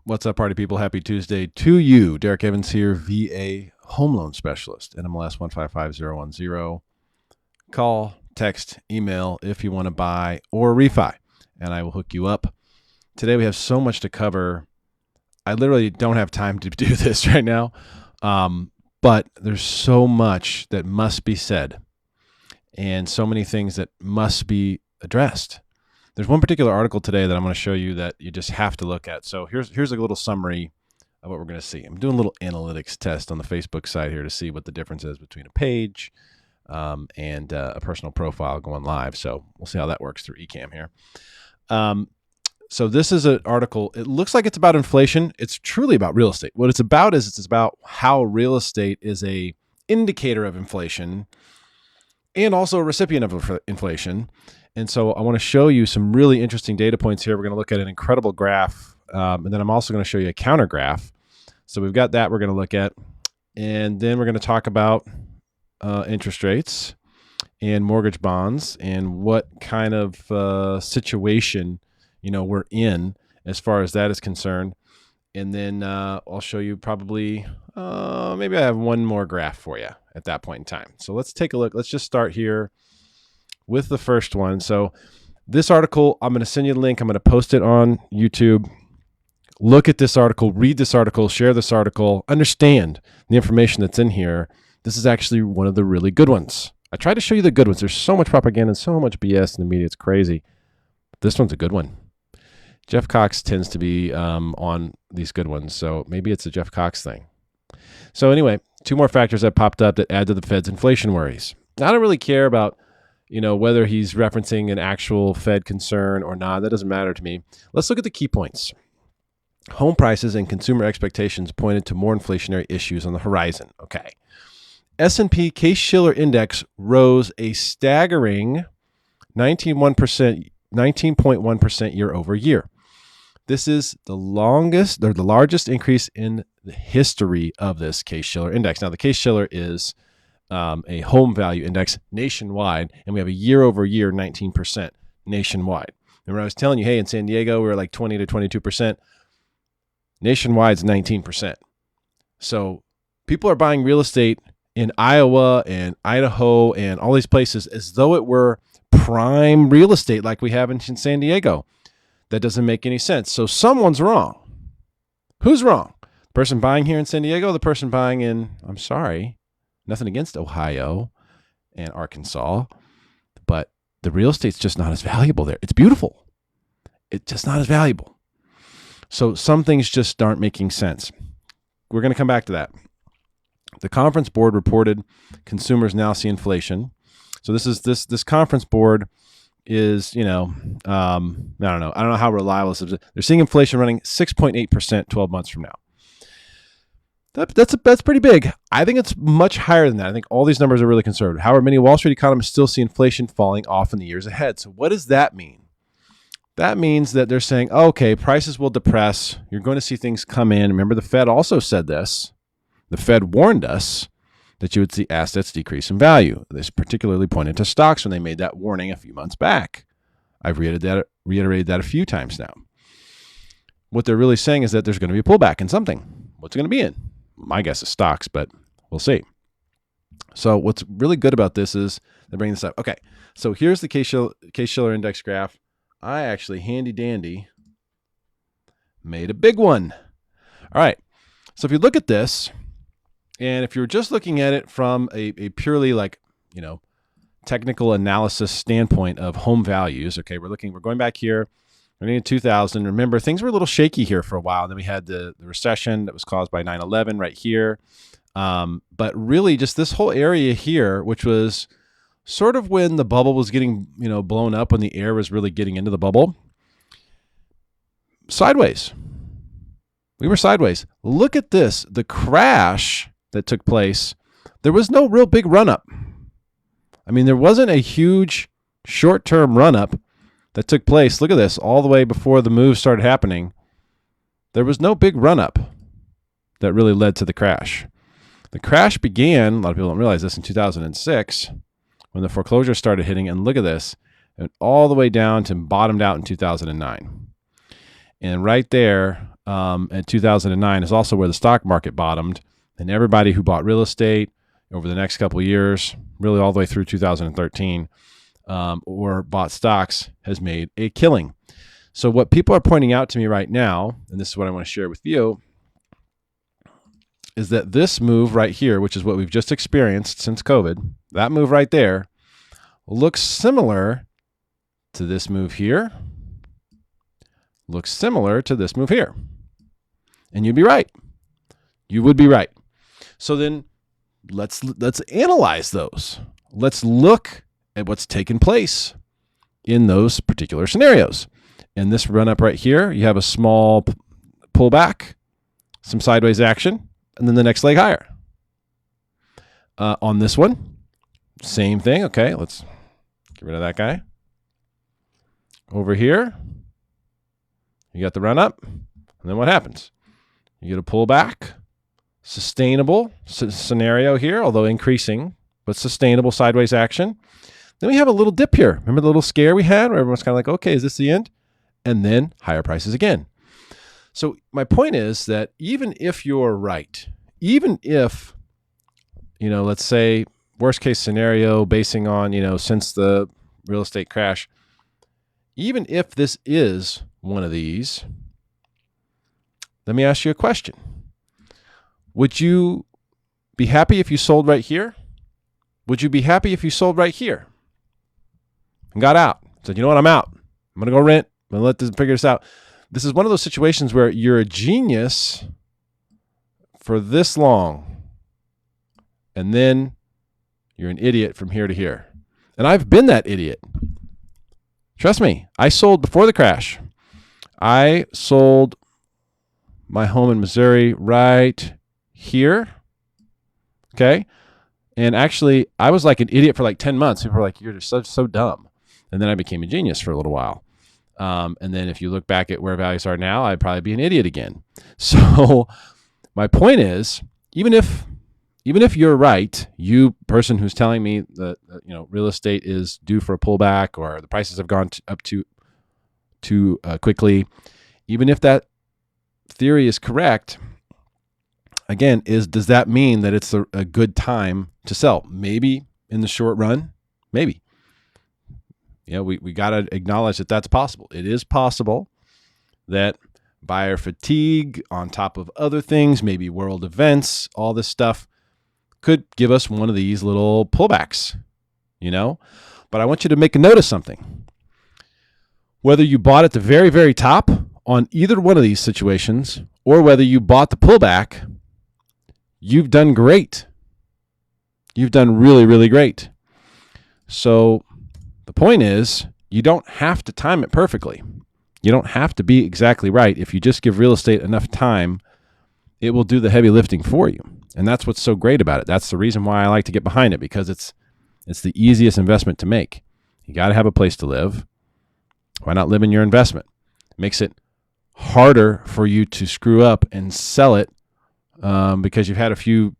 What's up, party people? Happy Tuesday to you. Derrick Evans here, VA Home Loan Specialist, NMLS 155010. Call, text, email if you want to buy or refi, and I will hook you up. Today we have so much to cover. I literally don't have time to do this right now, but there's so much that must be said and so many things that must be addressed. There's one particular article today that I'm going to show you that you just have to look at. So here's a little summary of what we're going to see. I'm doing a little analytics test on the Facebook side here to see what the difference is between a page and a personal profile going live. So we'll see how that works through Ecamm here. So this is an article. It looks like it's about inflation. It's truly about real estate. What it's about is it's about how real estate is a indicator of inflation and also a recipient of inflation. And so I want to show you some really interesting data points here. We're going to look at an incredible graph, and then I'm also going to show you a counter graph. So we've got that we're going to look at, and then we're going to talk about interest rates and mortgage bonds and what kind of situation we're in as far as that is concerned. And then I'll show you probably maybe I have one more graph for you at that point in time. So let's take a look. Let's just start here with the first one. So this article, I'm going to send you the link. I'm going to post it on YouTube. Look at this article, read this article, share this article, understand the information that's in here. This is actually one of the really good ones. I try to show you the good ones. There's so much propaganda and so much BS in the media. It's crazy. This one's a good one. Jeff Cox tends to be on these good ones. So maybe it's a Jeff Cox thing. So anyway, two more factors that popped up that add to the Fed's inflation worries. Now, I don't really care about whether he's referencing an actual Fed concern or not. That doesn't matter to me. Let's look at the key points. Home prices and consumer expectations pointed to more inflationary issues on the horizon. Okay. S&P Case-Shiller Index rose a staggering 19.1% year over year. This is the largest increase in the history of this Case-Shiller Index. Now, the Case-Shiller is a home value index nationwide, and we have a year over year 19% nationwide. Remember I was telling you, hey, in San Diego, we were like 20 to 22%. Nationwide is 19%. So people are buying real estate in Iowa and Idaho and all these places as though it were prime real estate like we have in San Diego. That doesn't make any sense. So someone's wrong. Who's wrong? The person buying here in San Diego, or the person buying in, I'm sorry, nothing against Ohio and Arkansas, but the real estate's just not as valuable there. It's beautiful. It's just not as valuable. So some things just aren't making sense. We're going to come back to that. The Conference Board reported consumers now see inflation. So this Conference Board is, I don't know how reliable this is. They're seeing inflation running 6.8% 12 months from now. That's pretty big. I think it's much higher than that. I think all these numbers are really conservative. However, many Wall Street economists still see inflation falling off in the years ahead. So what does that mean? That means that they're saying, okay, prices will depress. You're going to see things come in. Remember, the Fed also said this. The Fed warned us that you would see assets decrease in value. This particularly pointed to stocks when they made that warning a few months back. I've reiterated that a few times now. What they're really saying is that there's going to be a pullback in something. What's it going to be in? My guess is stocks, but we'll see. So what's really good about this is they're bringing this up. Okay, so here's the Case-Shiller Index graph. I actually, handy dandy, made a big one. All right, so if you look at this, and if you're just looking at it from a purely technical analysis standpoint of home values, okay, we're going back here. We're in 2000. Remember, things were a little shaky here for a while. And then we had the recession that was caused by 9/11 right here. But really just this whole area here, which was sort of when the bubble was getting, blown up, when the air was really getting into the bubble. Sideways. We were sideways. Look at this. The crash that took place, there was no real big run-up. I mean, there wasn't a huge short-term run-up that took place. Look at this, all the way before the move started happening. There was no big run-up that really led to the crash. The crash began, a lot of people don't realize this, in 2006 when the foreclosure started hitting. And look at this, and all the way down to bottomed out in 2009. And right there, at 2009 is also where the stock market bottomed. And everybody who bought real estate over the next couple of years, really all the way through 2013, or bought stocks, has made a killing. So what people are pointing out to me right now, and this is what I want to share with you, is that this move right here, which is what we've just experienced since COVID, that move right there looks similar to this move here, looks similar to this move here. And you'd be right. You would be right. So then let's analyze those. Let's look at what's taken place in those particular scenarios. In this run up right here, you have a small pullback, some sideways action, and then the next leg higher. On this one, same thing. Okay, let's get rid of that guy. Over here, you got the run up, and then what happens? You get a pullback, sustainable scenario here, although increasing, but sustainable sideways action. Then we have a little dip here. Remember the little scare we had where everyone's kind of like, okay, is this the end? And then higher prices again. So my point is that even if you're right, even if, let's say worst case scenario basing on, since the real estate crash, even if this is one of these, let me ask you a question. Would you be happy if you sold right here? Would you be happy if you sold right here and got out? Said, you know what, I'm out. I'm going to go rent. I'm going to let this figure this out. This is one of those situations where you're a genius for this long, and then you're an idiot from here to here. And I've been that idiot. Trust me, I sold before the crash. I sold my home in Missouri right here. Okay. And actually, I was like an idiot for like 10 months. People were like, you're just so dumb. And then I became a genius for a little while. And then if you look back at where values are now, I'd probably be an idiot again. So my point is, even if you're right, you person who's telling me that real estate is due for a pullback or the prices have gone up too quickly, even if that theory is correct, again, does that mean that it's a good time to sell? Maybe in the short run, maybe. We got to acknowledge that that's possible. It is possible that buyer fatigue on top of other things, maybe world events, all this stuff could give us one of these little pullbacks, But I want you to make a note of something. Whether you bought at the very, very top on either one of these situations, or whether you bought the pullback, you've done great. You've done really, really great. So the point is, you don't have to time it perfectly. You don't have to be exactly right. If you just give real estate enough time, it will do the heavy lifting for you. And that's what's so great about it. That's the reason why I like to get behind it, because it's the easiest investment to make. You got to have a place to live. Why not live in your investment? It makes it harder for you to screw up and sell it because you've had a few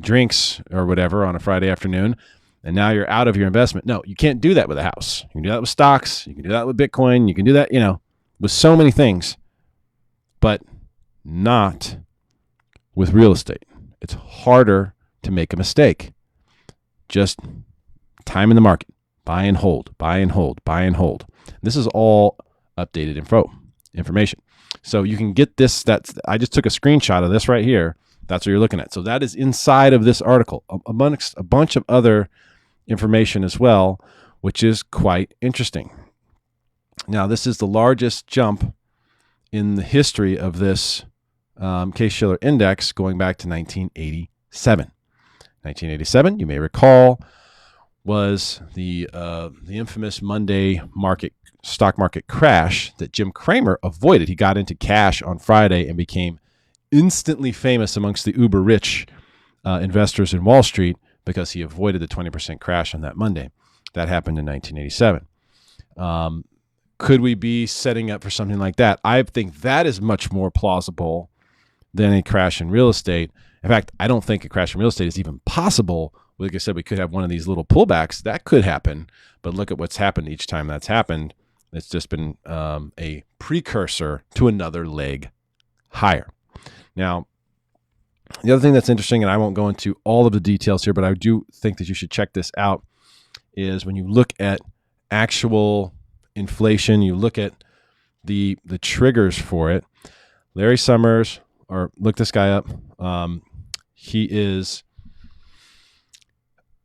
drinks or whatever on a Friday afternoon, and now you're out of your investment. No, you can't do that with a house. You can do that with stocks. You can do that with Bitcoin. You can do that, with so many things, but not with real estate. It's harder to make a mistake. Just time in the market. Buy and hold, buy and hold, buy and hold. This is all updated information. So you can get this. I just took a screenshot of this right here. That's what you're looking at. So that is inside of this article, amongst a bunch of other information as well, which is quite interesting. Now, this is the largest jump in the history of this Case-Shiller index going back to 1987. 1987, you may recall, was the infamous Monday stock market crash that Jim Cramer avoided. He got into cash on Friday and became instantly famous amongst the uber rich investors in Wall Street because he avoided the 20% crash on that Monday. That happened in 1987. Could we be setting up for something like that? I think that is much more plausible than a crash in real estate. In fact, I don't think a crash in real estate is even possible. Like I said, we could have one of these little pullbacks. That could happen. But look at what's happened each time that's happened. It's just been a precursor to another leg higher. Now, the other thing that's interesting, and I won't go into all of the details here, but I do think that you should check this out, is when you look at actual inflation, you look at the triggers for it. Larry Summers, or look this guy up. He is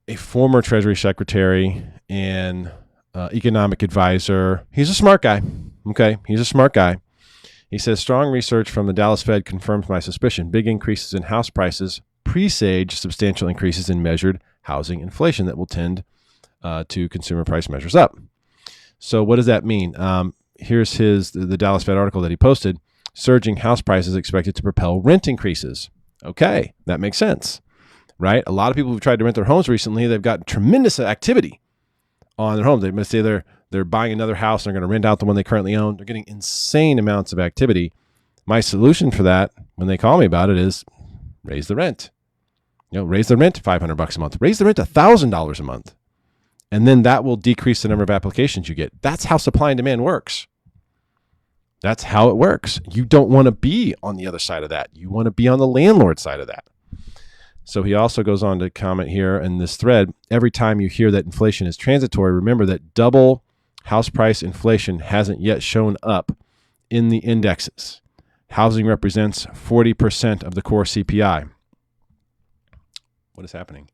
a former Treasury Secretary and economic advisor. He's a smart guy. Okay, he's a smart guy. He says, strong research from the Dallas Fed confirms my suspicion. Big increases in house prices presage substantial increases in measured housing inflation that will tend to consumer price measures up. So what does that mean? Here's the Dallas Fed article that he posted. Surging house prices expected to propel rent increases. Okay, that makes sense, right? A lot of people who've tried to rent their homes recently, they've got tremendous activity on their homes. They must say they're buying another house and they're going to rent out the one they currently own. They're getting insane amounts of activity. My solution for that, when they call me about it, is raise the rent. Raise the rent $500 a month. Raise the rent $1,000 a month. And then that will decrease the number of applications you get. That's how supply and demand works. That's how it works. You don't want to be on the other side of that. You want to be on the landlord side of that. So he also goes on to comment here in this thread, every time you hear that inflation is transitory, remember that double house price inflation hasn't yet shown up in the indexes. Housing represents 40% of the core CPI. What is happening?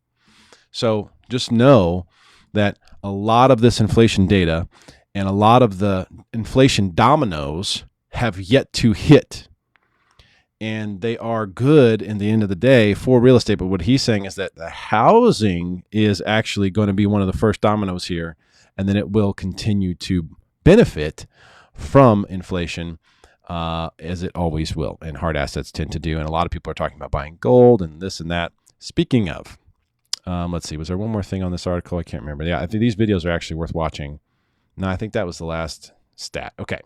So just know that a lot of this inflation data and a lot of the inflation dominoes have yet to hit. And they are good in the end of the day for real estate. But what he's saying is that the housing is actually going to be one of the first dominoes here. And then it will continue to benefit from inflation as it always will. And hard assets tend to do. And a lot of people are talking about buying gold and this and that. Speaking of, let's see, was there one more thing on this article? I can't remember. Yeah, I think these videos are actually worth watching. No, I think that was the last stat. Okay.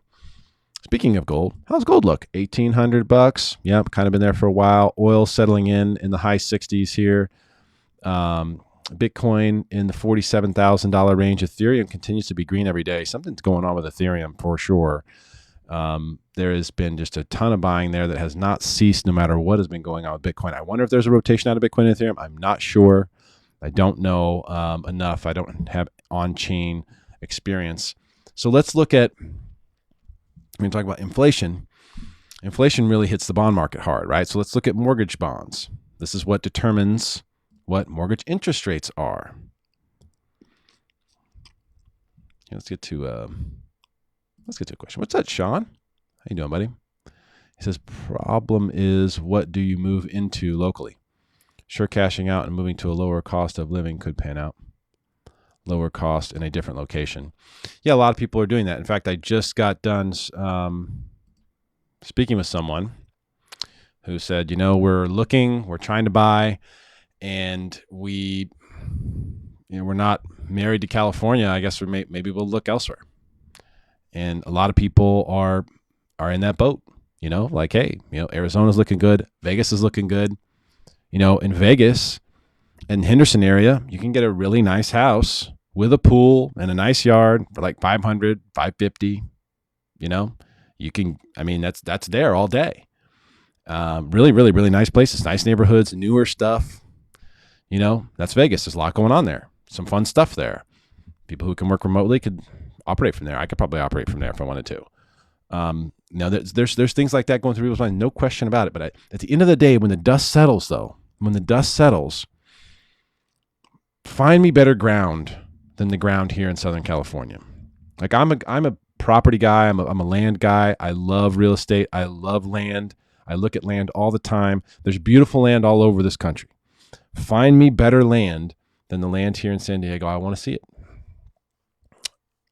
Speaking of gold, how's gold look? $1,800. Yep, kind of been there for a while. Oil settling in the high 60s here. Bitcoin in the $47,000 range. Ethereum continues to be green every day. Something's going on with Ethereum for sure. There has been just a ton of buying there that has not ceased no matter what has been going on with Bitcoin. I wonder if there's a rotation out of Bitcoin and Ethereum. I'm not sure. I don't know enough. I don't have on-chain experience. So let's look at, when we talk about inflation, inflation really hits the bond market hard, right? So let's look at mortgage bonds. This is what determines what mortgage interest rates are. Let's get to a question. What's that, Sean? How you doing, buddy? He says, problem is, what do you move into locally? Sure, cashing out and moving to a lower cost of living could pan out. Lower cost in a different location. Yeah, a lot of people are doing that. In fact, I just got done speaking with someone who said, we're trying to buy, and we're not married to California. I guess maybe we'll look elsewhere. And a lot of people are in that boat, like, hey, Arizona's looking good. Vegas is looking good. In Vegas and Henderson area, you can get a really nice house with a pool and a nice yard for like $500, $550. You can, that's there all day. Really, really, really nice places, nice neighborhoods, newer stuff. That's Vegas. There's a lot going on there. Some fun stuff there. People who can work remotely could operate from there. I could probably operate from there if I wanted to. Now there's things like that going through people's mind, no question about it. But at the end of the day, when the dust settles, find me better ground than the ground here in Southern California. Like I'm a property guy. I'm a land guy. I love real estate. I love land. I look at land all the time. There's beautiful land all over this country. Find me better land than the land here in San Diego. I want to see it.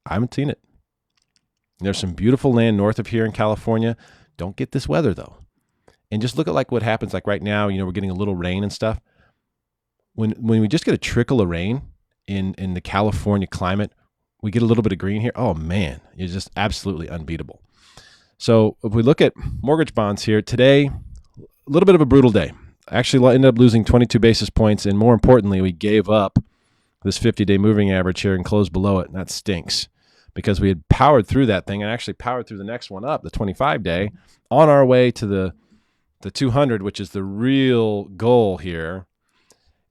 I haven't seen it. There's some beautiful land north of here in California. Don't get this weather though. And just look at like what happens like right now, we're getting a little rain and stuff. When we just get a trickle of rain in the California climate, we get a little bit of green here. Oh man, it's just absolutely unbeatable. So if we look at mortgage bonds here today, a little bit of a brutal day. Actually ended up losing 22 basis points. And more importantly, we gave up this 50-day moving average here and closed below it. And that stinks because we had powered through that thing and actually powered through the next one up, the 25-day. on our way to the 200, which is the real goal here.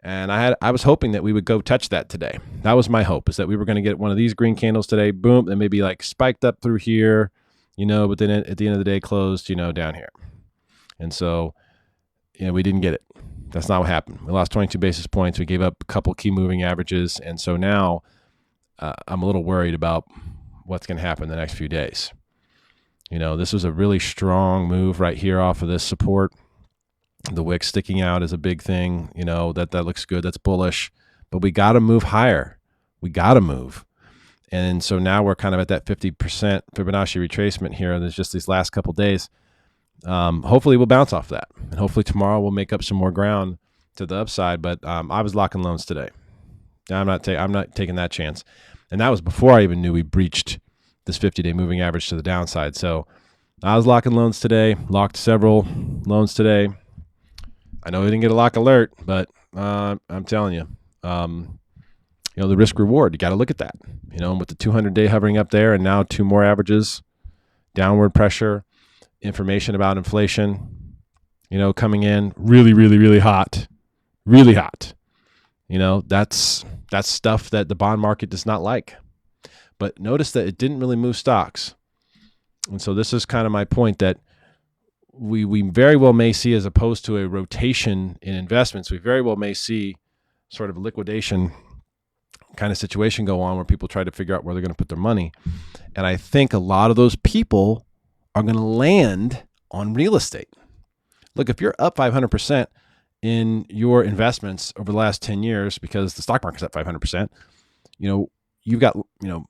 And I was hoping that we would go touch that today. That was my hope, is that we were going to get one of these green candles today, boom, and maybe like spiked up through here, but then at the end of the day closed, down here. And so, we didn't get it. That's not what happened. We lost 22 basis points. We gave up a couple key moving averages. And so now I'm a little worried about what's going to happen the next few days. This was a really strong move right here off of this support. The wick sticking out is a big thing. That looks good. That's bullish. But we got to move higher. We got to move. And so now we're kind of at that 50% Fibonacci retracement here. There's just these last couple days. Hopefully we'll bounce off that. And hopefully tomorrow we'll make up some more ground to the upside. But I was locking loans today. I'm not taking that chance. And that was before I even knew we breached this 50-day moving average to the downside. So I was locking loans today, locked several loans today. I know we didn't get a lock alert, but I'm telling you, the risk reward, you got to look at that. With the 200-day hovering up there and now two more averages, downward pressure, information about inflation, coming in really, really, really hot, really hot. That's stuff that the bond market does not like. But notice that it didn't really move stocks. And so this is kind of my point, that we very well may see, as opposed to a rotation in investments, we very well may see sort of a liquidation kind of situation go on where people try to figure out where they're going to put their money. And I think a lot of those people are going to land on real estate. Look, if you're up 500% in your investments over the last 10 years because the stock market's up 500%, you've got,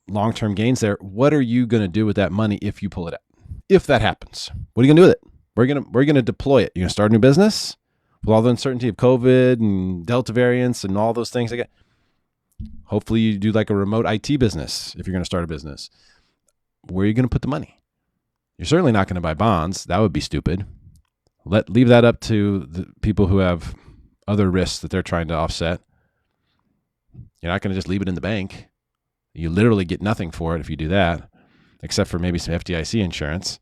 long-term gains there. What are you going to do with that money if you pull it out? If that happens, what are you going to do with it? Where are you going to deploy it? You're going to start a new business with all the uncertainty of COVID and Delta variants and all those things. Hopefully you do like a remote IT business if you're going to start a business. Where are you going to put the money? You're certainly not going to buy bonds. That would be stupid. Leave that up to the people who have other risks that they're trying to offset. You're not going to just leave it in the bank. You literally get nothing for it if you do that, except for maybe some FDIC insurance.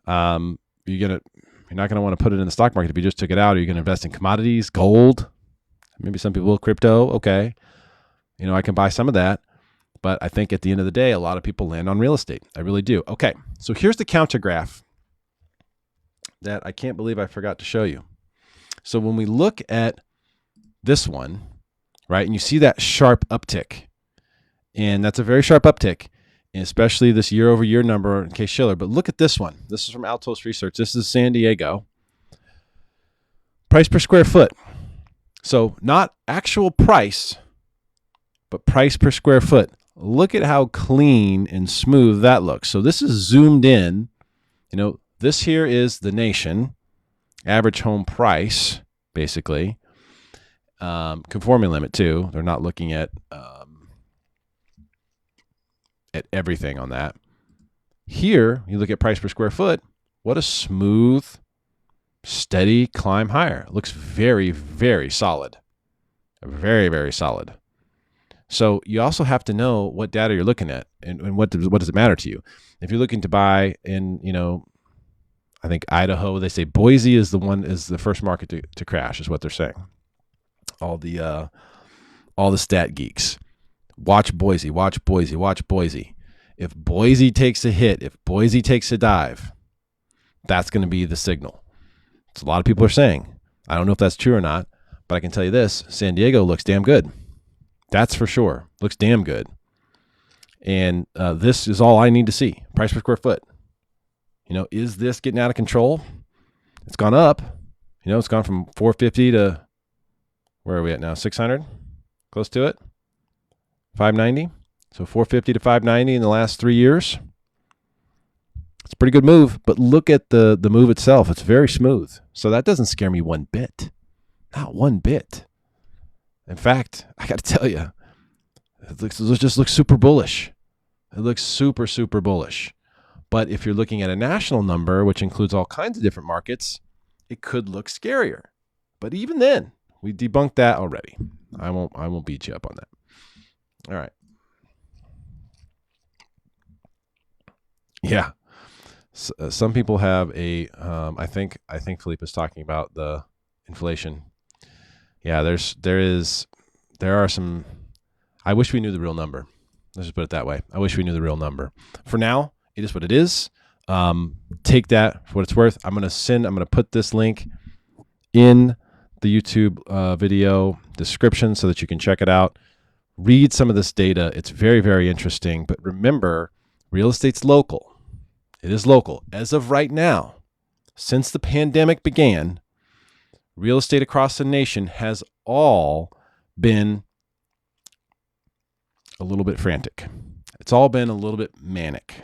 You're not going to want to put it in the stock market if you just took it out. Are you going to invest in commodities, gold? Maybe some people crypto. Okay. I can buy some of that. But I think at the end of the day, a lot of people land on real estate. I really do. Okay. So here's the counter graph that I can't believe I forgot to show you. So when we look at this one, right, and you see that sharp uptick, and that's a very sharp uptick, especially this year-over-year number in case Shiller. But look at this one. This is from Altos Research. This is San Diego. Price per square foot. So not actual price, but price per square foot. Look at how clean and smooth that looks. So this is zoomed in. This here is the nation, average home price, basically. Conforming limit, too. They're not looking at everything on that. Here, you look at price per square foot. What a smooth, steady climb higher. It looks very, very solid. Very, very solid. So you also have to know what data you're looking at and what does it matter to you. If you're looking to buy in, I think Idaho, they say Boise is the first market to crash, is what they're saying. All the stat geeks. Watch Boise, watch Boise, watch Boise. If Boise takes a hit, if Boise takes a dive, that's going to be the signal. It's a lot of people are saying. I don't know if that's true or not, but I can tell you this, San Diego looks damn good. That's for sure. Looks damn good. And this is all I need to see. Price per square foot. Is this getting out of control? It's gone up. It's gone from 450 to, where are we at now? 600? Close to it. 590. So 450 to 590 in the last 3 years. It's a pretty good move, but look at the move itself. It's very smooth. So that doesn't scare me one bit. Not one bit. In fact, I got to tell you, it just looks super bullish. It looks super, super bullish. But if you're looking at a national number, which includes all kinds of different markets, it could look scarier. But even then, we debunked that already. I won't beat you up on that. All right. Yeah. Some people have a. I think Philippe is talking about the inflation. Yeah, there are some. I wish we knew the real number. Let's just put it that way. I wish we knew the real number. For now, it is what it is. Take that for what it's worth. I'm gonna put this link in the YouTube video description so that you can check it out. Read some of this data. It's very, very interesting. But remember, real estate's local. It is local. As of right now, since the pandemic began, real estate across the nation has all been a little bit frantic. It's all been a little bit manic.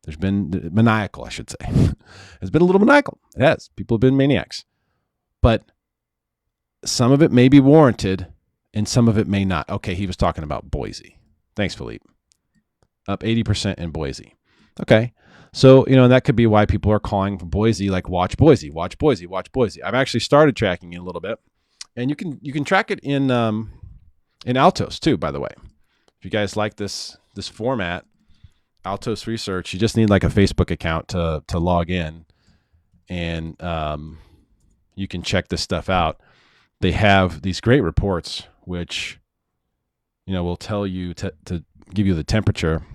There's been maniacal, I should say. It's been a little maniacal. It has. People have been maniacs. But some of it may be warranted and some of it may not. Okay, he was talking about Boise. Thanks, Philippe. Up 80% in Boise. Okay. So, that could be why people are calling for Boise, like watch Boise, watch Boise, watch Boise. I've actually started tracking it a little bit. And you can track it in Altos too, by the way. If you guys like this format, Altos Research, you just need like a Facebook account to log in, and you can check this stuff out. They have these great reports, which will tell you to give you the temperature.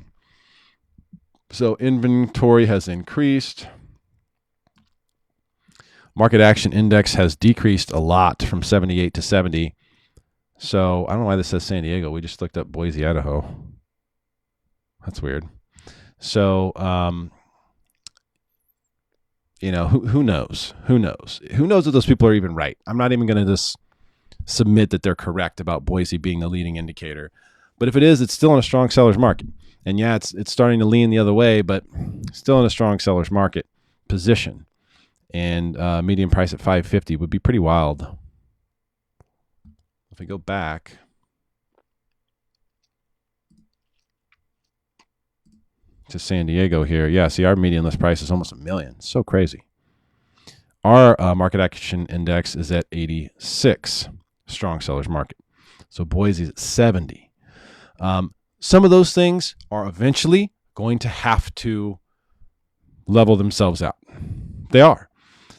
So inventory has increased. Market action index has decreased a lot from 78 to 70. So I don't know why this says San Diego. We just looked up Boise, Idaho. That's weird. So, who knows? Who knows? Who knows if those people are even right? I'm not even going to just submit that they're correct about Boise being the leading indicator. But if it is, it's still in a strong seller's market. And yeah, it's starting to lean the other way, but still in a strong seller's market position. And median price at 550 would be pretty wild. If we go back, to San Diego here. Yeah, see, our median list price is almost $1 million. So crazy. Our market action index is at 86, strong seller's market. So Boise's at 70. Some of those things are eventually going to have to level themselves out. They are.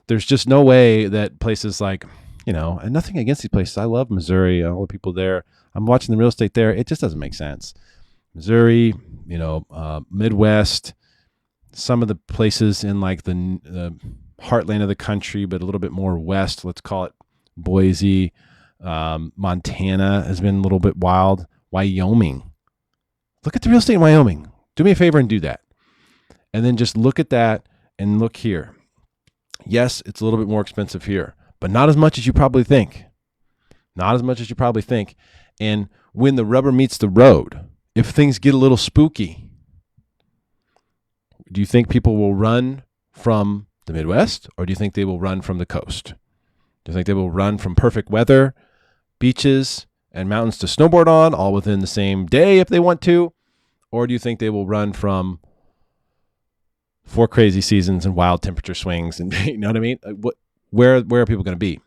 There's just no way that places like, and nothing against these places. I love Missouri, all the people there. I'm watching the real estate there. It just doesn't make sense. Missouri, Midwest, some of the places in like the heartland of the country, but a little bit more west, let's call it Boise. Montana has been a little bit wild. Wyoming. Look at the real estate in Wyoming. Do me a favor and do that. And then just look at that and look here. Yes, it's a little bit more expensive here, but not as much as you probably think. Not as much as you probably think. And when the rubber meets the road, if things get a little spooky, do you think people will run from the Midwest, or do you think they will run from the coast? Do you think they will run from perfect weather, beaches, and mountains to snowboard on all within the same day if they want to? Or do you think they will run from 4 crazy seasons and wild temperature swings? And you know what I mean? Where are people going to be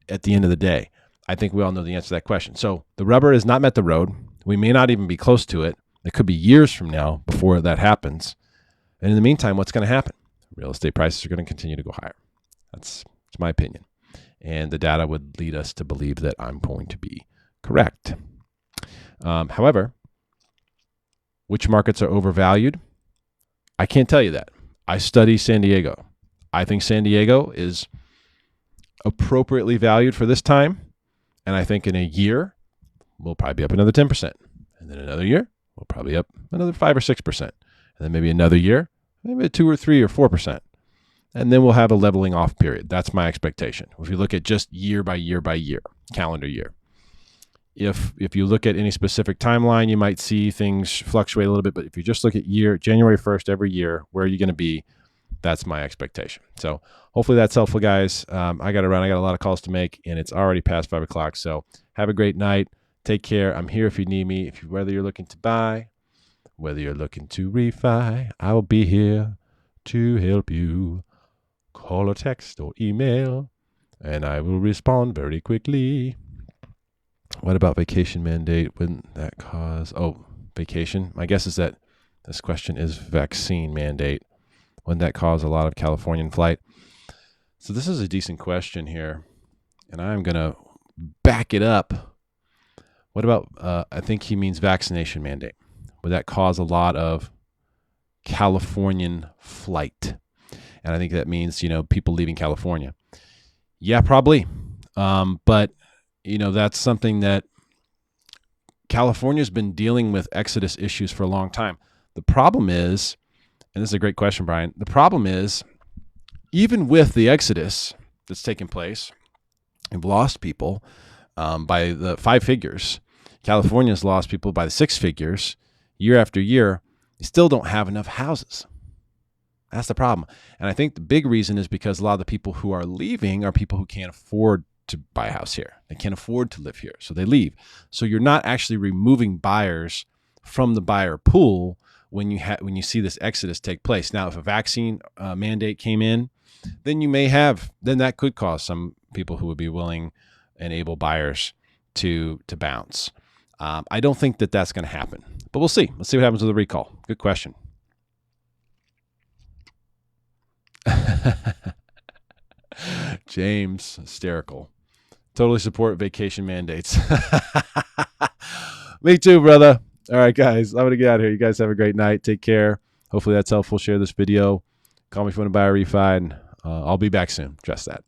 at the end of the day? I think we all know the answer to that question. So the rubber has not met the road. We may not even be close to it. It could be years from now before that happens. And in the meantime, what's going to happen? Real estate prices are going to continue to go higher. That's my opinion. And the data would lead us to believe that I'm going to be correct. However, which markets are overvalued? I can't tell you that. I study San Diego. I think San Diego is appropriately valued for this time. And I think in a year, we'll probably be up another 10%. And then another year, we'll probably up another 5 or 6%. And then maybe another year, maybe a 2 or 3 or 4%. And then we'll have a leveling off period. That's my expectation. If you look at just year by year by year, calendar year. If you look at any specific timeline, you might see things fluctuate a little bit. But if you just look at January 1st every year, where are you going to be? That's my expectation. So hopefully that's helpful, guys. I got to run. I got a lot of calls to make, and it's already past 5 o'clock. So have a great night. Take care. I'm here if you need me. Whether you're looking to buy, whether you're looking to refi, I will be here to help you. Call or text or email, and I will respond very quickly. What about vacation mandate? Wouldn't that cause... Oh, vacation? My guess is that this question is vaccine mandate. Wouldn't that cause a lot of Californian flight? So this is a decent question here, and I'm going to back it up. What about, I think he means vaccination mandate. Would that cause a lot of Californian flight? And I think that means, people leaving California. Yeah, probably. But, that's something that California's been dealing with exodus issues for a long time. The problem is, and this is a great question, Brian, the problem is, even with the exodus that's taken place, we've lost people by the 5 figures. California's lost people by the 6 figures year after year. They still don't have enough houses. That's the problem. And I think the big reason is because a lot of the people who are leaving are people who can't afford to buy a house here. They can't afford to live here, so they leave. So you're not actually removing buyers from the buyer pool when you see this exodus take place. Now, if a vaccine mandate came in, then then that could cause some people who would be willing and able buyers to bounce. I don't think that that's going to happen, but we'll see. Let's see what happens with the recall. Good question. James, hysterical. Totally support vacation mandates. Me too, brother. All right, guys, I'm going to get out of here. You guys have a great night. Take care. Hopefully that's helpful. Share this video. Call me if you want to buy a refi, and I'll be back soon. Trust that.